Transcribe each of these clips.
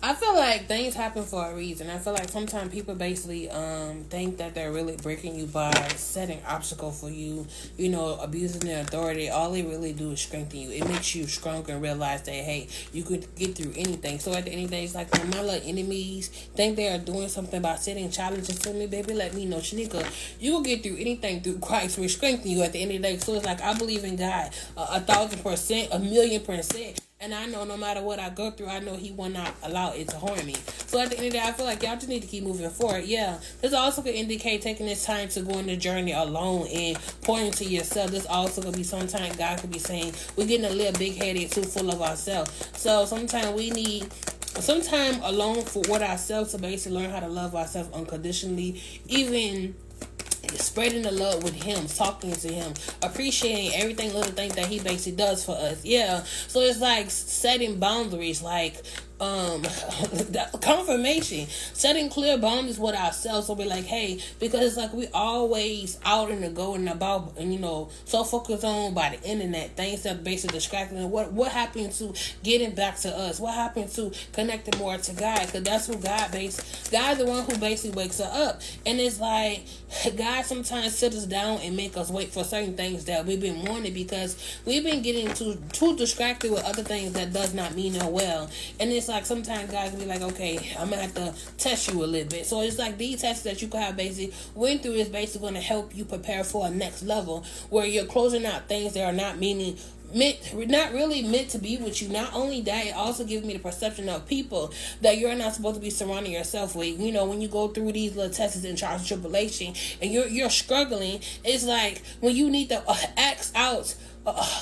I feel like things happen for a reason. I feel like sometimes people basically think that they're really breaking you by setting obstacle for you, abusing their authority. All they really do is strengthen you. It makes you stronger and realize that, hey, you could get through anything. So at the end of the day, it's like when my little enemies think they are doing something by setting challenges to me, baby, let me know, Shanika, you will get through anything through Christ. We strengthen you at the end of the day. So it's like I believe in God 1,000%, 1,000,000%. And I know no matter what I go through, I know he will not allow it to harm me. So at the end of the day, I feel like y'all just need to keep moving forward. Yeah, this also could indicate taking this time to go on the journey alone and pouring into yourself. This also could be sometimes God could be saying, we're getting a little big-headed, too full of ourselves. So sometimes we need some time alone with ourselves to basically learn how to love ourselves unconditionally. Even spreading the love with him, talking to him, appreciating everything, little thing that he basically does for us. Yeah, so it's like setting boundaries, like confirmation, setting clear boundaries with ourselves. So we're like, hey, because it's like we always out in the go and about, and so focused on by the internet, things that basically distracting. What happened to getting back to us? What happened to connecting more to God? Because that's who God's the one who basically wakes us up. And it's like God sometimes sit us down and make us wait for certain things that we've been wanting, because we've been getting too distracted with other things that does not mean no well. And it's like sometimes God can be like, okay, I'm gonna have to test you a little bit. So it's like these tests that you could have basically went through is basically going to help you prepare for a next level where you're closing out things that are not really meant to be with you. Not only that, it also gives me the perception of people that you're not supposed to be surrounding yourself with. When you go through these little tests and trials and tribulation and you're struggling, it's like when you need to ask out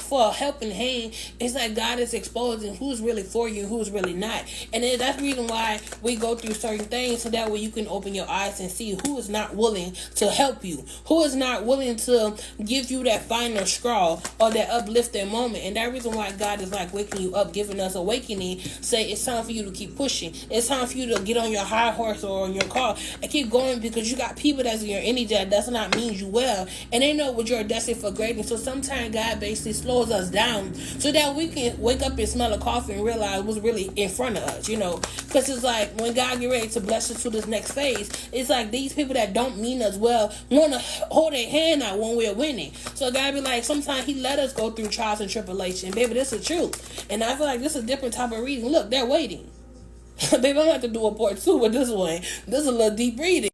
for a helping hand, it's like God is exposing who's really for you and who's really not. And then that's the reason why we go through certain things, so that way you can open your eyes and see who is not willing to help you, who is not willing to give you that final straw or that uplifting moment. And that reason why God is like waking you up, giving us awakening, say it's time for you to keep pushing. It's time for you to get on your high horse or on your car and keep going, because you got people that's in your energy that does not mean you well, and they know what you're destined for greatness. So sometimes God basically slows us down so that we can wake up and smell a coffee and realize what's really in front of us, because it's like when God get ready to bless us to this next phase, it's like these people that don't mean us well want to hold their hand out when we're winning. So God be like, sometimes he let us go through trials and tribulation. Baby, this is the truth. And I feel like this is a different type of reading. Look, they're waiting. Baby, I'm going to have to do a part 2 with this one. This is a little deep reading.